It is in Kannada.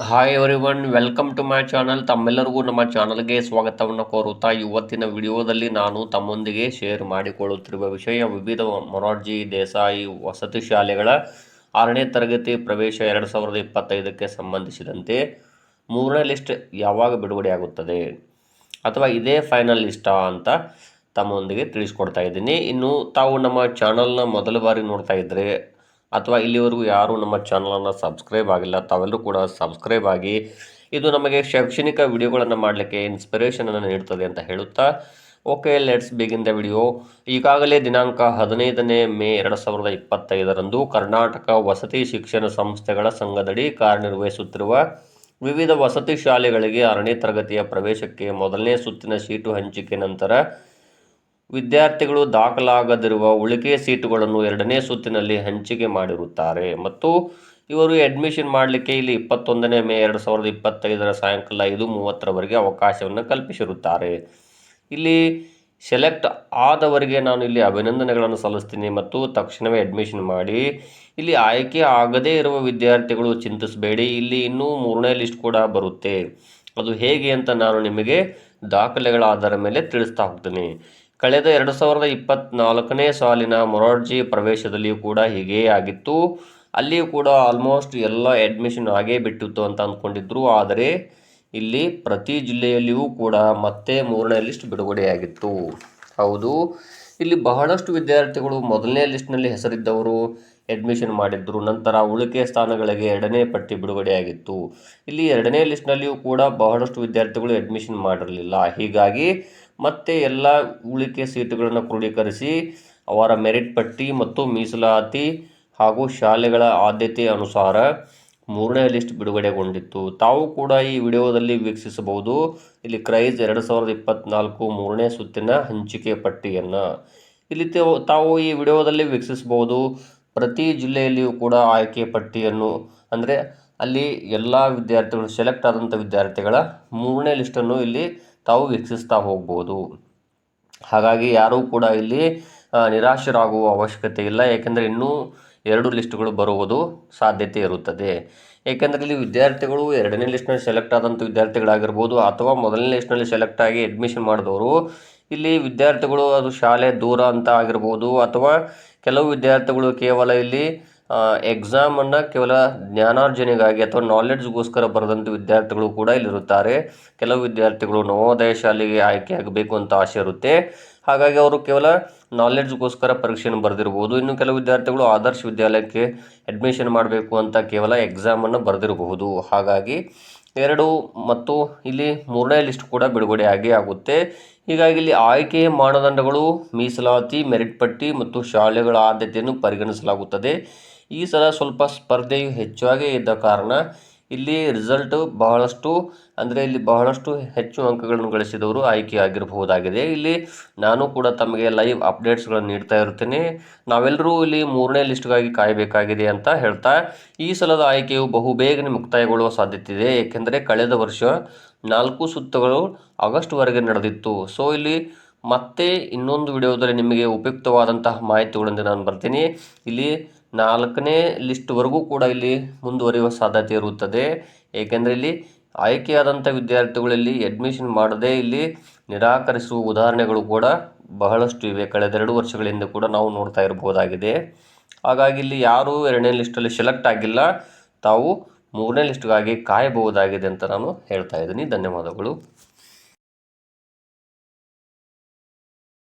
Hi everyone, welcome to my channel. ತಮ್ಮೆಲ್ಲರಿಗೂ ನಮ್ಮ ಚಾನಲ್ಗೆ ಸ್ವಾಗತವನ್ನು ಕೋರುತ್ತಾ ಇವತ್ತಿನ ವಿಡಿಯೋದಲ್ಲಿ ನಾನು ತಮ್ಮೊಂದಿಗೆ ಶೇರ್ ಮಾಡಿಕೊಳ್ಳುತ್ತಿರುವ ವಿಷಯ ವಿವಿಧ ಮೊರಾರ್ಜಿ ದೇಸಾಯಿ ವಸತಿ ಶಾಲೆಗಳ 6ನೇ ತರಗತಿ ಪ್ರವೇಶ 2025ಕ್ಕೆ ಸಂಬಂಧಿಸಿದಂತೆ 3ನೇ ಲಿಸ್ಟ್ ಯಾವಾಗ ಬಿಡುಗಡೆಯಾಗುತ್ತದೆ ಅಥವಾ ಇದೇ ಫೈನಲ್ ಲಿಸ್ಟಾ ಅಂತ ತಮ್ಮೊಂದಿಗೆ ತಿಳಿಸ್ಕೊಡ್ತಾ ಇದ್ದೀನಿ. ಇನ್ನು ತಾವು ನಮ್ಮ ಚಾನಲ್ನ ಮೊದಲ ಬಾರಿ ನೋಡ್ತಾ ಇದ್ದರೆ ಅಥವಾ ಇಲ್ಲಿವರೆಗೂ ಯಾರು ನಮ್ಮ ಚಾನಲನ್ನು ಸಬ್ಸ್ಕ್ರೈಬ್ ಆಗಿಲ್ಲ, ತಾವೆಲ್ಲರೂ ಕೂಡ ಸಬ್ಸ್ಕ್ರೈಬ್ ಆಗಿ. ಇದು ನಮಗೆ ಶೈಕ್ಷಣಿಕ ವಿಡಿಯೋಗಳನ್ನು ಮಾಡಲಿಕ್ಕೆ ಇನ್ಸ್ಪಿರೇಷನನ್ನು ನೀಡುತ್ತದೆ ಅಂತ ಹೇಳುತ್ತಾ, okay, let's begin the video. ಈಗಾಗಲೇ ದಿನಾಂಕ 15ನೇ ಮೇ 2025ರಂದು ಕರ್ನಾಟಕ ವಸತಿ ಶಿಕ್ಷಣ ಸಂಸ್ಥೆಗಳ ಸಂಘದಡಿ ಕಾರ್ಯನಿರ್ವಹಿಸುತ್ತಿರುವ ವಿವಿಧ ವಸತಿ ಶಾಲೆಗಳಿಗೆ 6ನೇ ತರಗತಿಯ ಪ್ರವೇಶಕ್ಕೆ ಮೊದಲನೇ ಸುತ್ತಿನ ಸೀಟು ಹಂಚಿಕೆ ನಂತರ ವಿದ್ಯಾರ್ಥಿಗಳು ದಾಖಲಾಗದಿರುವ ಉಳಿಕೆ ಸೀಟುಗಳನ್ನು 2ನೇ ಸುತ್ತಿನಲ್ಲಿ ಹಂಚಿಕೆ ಮಾಡಿರುತ್ತಾರೆ ಮತ್ತು ಇವರು ಅಡ್ಮಿಷನ್ ಮಾಡಲಿಕ್ಕೆ ಇಲ್ಲಿ 21ನೇ ಮೇ 2025ರ ಸಾಯಂಕಾಲ 5:30ರವರೆಗೆ ಅವಕಾಶವನ್ನು ಕಲ್ಪಿಸಿರುತ್ತಾರೆ. ಇಲ್ಲಿ ಸೆಲೆಕ್ಟ್ ಆದವರಿಗೆ ನಾನು ಇಲ್ಲಿ ಅಭಿನಂದನೆಗಳನ್ನು ಸಲ್ಲಿಸ್ತೀನಿ ಮತ್ತು ತಕ್ಷಣವೇ ಅಡ್ಮಿಷನ್ ಮಾಡಿ. ಇಲ್ಲಿ ಆಯ್ಕೆ ಆಗದೇ ಇರುವ ವಿದ್ಯಾರ್ಥಿಗಳು ಚಿಂತಿಸಬೇಡಿ, ಇಲ್ಲಿ ಇನ್ನೂ 3ನೇ ಲಿಸ್ಟ್ ಕೂಡ ಬರುತ್ತೆ. ಅದು ಹೇಗೆ ಅಂತ ನಾನು ನಿಮಗೆ ದಾಖಲೆಗಳ ಆಧಾರದ ಮೇಲೆ ತಿಳಿಸ್ತಾ ಹೋಗ್ತೀನಿ. ಕಳೆದ 2024ನೇ ಸಾಲಿನ ಮೊರಾರ್ಜಿ ಪ್ರವೇಶದಲ್ಲಿಯೂ ಕೂಡ ಹೀಗೇ ಆಗಿತ್ತು. ಅಲ್ಲಿಯೂ ಕೂಡ ಆಲ್ಮೋಸ್ಟ್ ಎಲ್ಲ ಅಡ್ಮಿಷನ್ ಆಗೇ ಬಿಟ್ಟಿತ್ತು ಅಂತ ಅಂದ್ಕೊಂಡಿದ್ರು. ಆದರೆ ಇಲ್ಲಿ ಪ್ರತಿ ಜಿಲ್ಲೆಯಲ್ಲಿಯೂ ಕೂಡ ಮತ್ತೆ 3ನೇ ಲಿಸ್ಟ್ ಬಿಡುಗಡೆಯಾಗಿತ್ತು. ಹೌದು, ಇಲ್ಲಿ ಬಹಳಷ್ಟು ವಿದ್ಯಾರ್ಥಿಗಳು ಮೊದಲನೇ ಲಿಸ್ಟ್ನಲ್ಲಿ ಹೆಸರಿದ್ದವರು ಅಡ್ಮಿಷನ್ ಮಾಡಿದ್ರು. ನಂತರ ಉಳಿಕೆ ಸ್ಥಾನಗಳಿಗೆ 2ನೇ ಪಟ್ಟಿ ಬಿಡುಗಡೆಯಾಗಿತ್ತು. ಇಲ್ಲಿ 2ನೇ ಲಿಸ್ಟ್ನಲ್ಲಿಯೂ ಕೂಡ ಬಹಳಷ್ಟು ವಿದ್ಯಾರ್ಥಿಗಳು ಅಡ್ಮಿಷನ್ ಮಾಡಿರಲಿಲ್ಲ. ಹೀಗಾಗಿ ಮತ್ತೆ ಎಲ್ಲ ಉಳಿಕೆ ಸೀಟುಗಳನ್ನು ಕ್ರೋಢೀಕರಿಸಿ ಅವರ ಮೆರಿಟ್ ಪಟ್ಟಿ ಮತ್ತು ಮೀಸಲಾತಿ ಹಾಗೂ ಶಾಲೆಗಳ ಆದ್ಯತೆ ಅನುಸಾರ 3ನೇ ಲಿಸ್ಟ್ ಬಿಡುಗಡೆಗೊಂಡಿತ್ತು. ತಾವು ಕೂಡ ಈ ವಿಡಿಯೋದಲ್ಲಿ ವೀಕ್ಷಿಸಬಹುದು. ಇಲ್ಲಿ ಕ್ರೈಸ್ 2024 3ನೇ ಸುತ್ತಿನ ಹಂಚಿಕೆ ಪಟ್ಟಿಯನ್ನು ಇಲ್ಲಿ ತಾವು ಈ ವಿಡಿಯೋದಲ್ಲಿ ವೀಕ್ಷಿಸಬಹುದು. ಪ್ರತಿ ಜಿಲ್ಲೆಯಲ್ಲಿಯೂ ಕೂಡ ಆಯ್ಕೆ ಪಟ್ಟಿಯನ್ನು, ಅಂದರೆ ಅಲ್ಲಿ ಎಲ್ಲ ವಿದ್ಯಾರ್ಥಿಗಳು ಸೆಲೆಕ್ಟ್ ಆದಂಥ ವಿದ್ಯಾರ್ಥಿಗಳ 3ನೇ ಲಿಸ್ಟನ್ನು ಇಲ್ಲಿ ತಾವು ವೀಕ್ಷಿಸ್ತಾ ಹೋಗ್ಬೋದು. ಹಾಗಾಗಿ ಯಾರೂ ಕೂಡ ಇಲ್ಲಿ ನಿರಾಶರಾಗುವ ಅವಶ್ಯಕತೆ ಇಲ್ಲ, ಏಕೆಂದರೆ ಇನ್ನೂ 2 ಲಿಸ್ಟ್ಗಳು ಬರುವುದು ಸಾಧ್ಯತೆ ಇರುತ್ತದೆ. ಏಕೆಂದರೆ ಇಲ್ಲಿ ವಿದ್ಯಾರ್ಥಿಗಳು 2ನೇ ಲಿಸ್ಟ್ನಲ್ಲಿ ಸೆಲೆಕ್ಟ್ ಆದಂಥ ವಿದ್ಯಾರ್ಥಿಗಳಾಗಿರ್ಬೋದು ಅಥವಾ ಮೊದಲನೇ ಲಿಸ್ಟ್ನಲ್ಲಿ ಸೆಲೆಕ್ಟ್ ಆಗಿ ಅಡ್ಮಿಷನ್ ಮಾಡಿದವರು, ಇಲ್ಲಿ ವಿದ್ಯಾರ್ಥಿಗಳು ಅದು ಶಾಲೆ ದೂರ ಅಂತ ಆಗಿರ್ಬೋದು ಅಥವಾ ಕೆಲವು ವಿದ್ಯಾರ್ಥಿಗಳು ಕೇವಲ ಇಲ್ಲಿ ಎಕ್ಸಾಮನ್ನು ಕೇವಲ ಜ್ಞಾನಾರ್ಜನೆಗಾಗಿ ಅಥವಾ ನಾಲೆಡ್ಜ್ಗೋಸ್ಕರ ಬರೆದಂಥ ವಿದ್ಯಾರ್ಥಿಗಳು ಕೂಡ ಇಲ್ಲಿರುತ್ತಾರೆ. ಕೆಲವು ವಿದ್ಯಾರ್ಥಿಗಳು ನವೋದಯ ಶಾಲೆಗೆ ಆಯ್ಕೆ ಆಗಬೇಕು ಅಂತ ಆಸೆ ಇರುತ್ತೆ, ಹಾಗಾಗಿ ಅವರು ಕೇವಲ ನಾಲೆಡ್ಜ್ಗೋಸ್ಕರ ಪರೀಕ್ಷೆಯನ್ನು ಬರೆದಿರ್ಬೋದು. ಇನ್ನು ಕೆಲವು ವಿದ್ಯಾರ್ಥಿಗಳು ಆದರ್ಶ ವಿದ್ಯಾಲಯಕ್ಕೆ ಅಡ್ಮಿಷನ್ ಮಾಡಬೇಕು ಅಂತ ಕೇವಲ ಎಕ್ಸಾಮನ್ನು ಬರೆದಿರಬಹುದು. ಹಾಗಾಗಿ 2 ಮತ್ತು ಇಲ್ಲಿ 3ನೇ ಲಿಸ್ಟ್ ಕೂಡ ಬಿಡುಗಡೆ ಆಗೇ ಆಗುತ್ತೆ. ಹೀಗಾಗಿ ಇಲ್ಲಿ ಆಯ್ಕೆಯ ಮಾನದಂಡಗಳು, ಮೀಸಲಾತಿ, ಮೆರಿಟ್ ಪಟ್ಟಿ ಮತ್ತು ಶಾಲೆಗಳ ಆದ್ಯತೆಯನ್ನು ಪರಿಗಣಿಸಲಾಗುತ್ತದೆ. ಈ ಸಲ ಸ್ವಲ್ಪ ಸ್ಪರ್ಧೆಯು ಹೆಚ್ಚಾಗಿ ಇದ್ದ ಕಾರಣ ಇಲ್ಲಿ ರಿಸಲ್ಟ್ ಬಹಳಷ್ಟು, ಅಂದರೆ ಇಲ್ಲಿ ಬಹಳಷ್ಟು ಹೆಚ್ಚು ಅಂಕಗಳನ್ನು ಗಳಿಸಿದವರು ಆಯ್ಕೆಯಾಗಿರಬಹುದಾಗಿದೆ. ಇಲ್ಲಿ ನಾನು ಕೂಡ ತಮಗೆ ಲೈವ್ ಅಪ್ಡೇಟ್ಸ್ಗಳನ್ನು ನೀಡ್ತಾ ಇರ್ತೇನೆ. ನಾವೆಲ್ಲರೂ ಇಲ್ಲಿ 3ನೇ ಲಿಸ್ಟ್ಗಾಗಿ ಕಾಯಬೇಕಾಗಿದೆ ಅಂತ ಹೇಳ್ತಾ, ಈ ಸಲದ ಆಯ್ಕೆಯು ಬಹುಬೇಗನೆ ಮುಕ್ತಾಯಗೊಳ್ಳುವ ಸಾಧ್ಯತೆ ಇದೆ. ಏಕೆಂದರೆ ಕಳೆದ ವರ್ಷ 4 ಸುತ್ತುಗಳು ಆಗಸ್ಟ್ವರೆಗೆ ನಡೆದಿತ್ತು. ಸೊ ಇಲ್ಲಿ ಮತ್ತೆ ಇನ್ನೊಂದು ವಿಡಿಯೋದಲ್ಲಿ ನಿಮಗೆ ಉಪಯುಕ್ತವಾದಂತಹ ಮಾಹಿತಿಗಳೊಂದಿಗೆ ನಾನು ಬರ್ತೀನಿ. ಇಲ್ಲಿ 4ನೇ ಲಿಸ್ಟ್ವರೆಗೂ ಕೂಡ ಇಲ್ಲಿ ಮುಂದುವರಿಯುವ ಸಾಧ್ಯತೆ ಇರುತ್ತದೆ. ಏಕೆಂದರೆ ಇಲ್ಲಿ ಆಯ್ಕೆಯಾದಂಥ ವಿದ್ಯಾರ್ಥಿಗಳಲ್ಲಿ ಅಡ್ಮಿಷನ್ ಮಾಡದೆ ಇಲ್ಲಿ ನಿರಾಕರಿಸುವ ಉದಾಹರಣೆಗಳು ಕೂಡ ಬಹಳಷ್ಟು ಇವೆ. ಕಳೆದ 2 ವರ್ಷಗಳಿಂದ ಕೂಡ ನಾವು ನೋಡ್ತಾ ಇರಬಹುದಾಗಿದೆ. ಹಾಗಾಗಿ ಇಲ್ಲಿ ಯಾರು 2ನೇ ಲಿಸ್ಟಲ್ಲಿ ಸೆಲೆಕ್ಟ್ ಆಗಿಲ್ಲ, ತಾವು 3ನೇ ಲಿಸ್ಟ್ಗಾಗಿ ಕಾಯಬಹುದಾಗಿದೆ ಅಂತ ನಾನು ಹೇಳ್ತಾ ಇದ್ದೀನಿ. ಧನ್ಯವಾದಗಳು.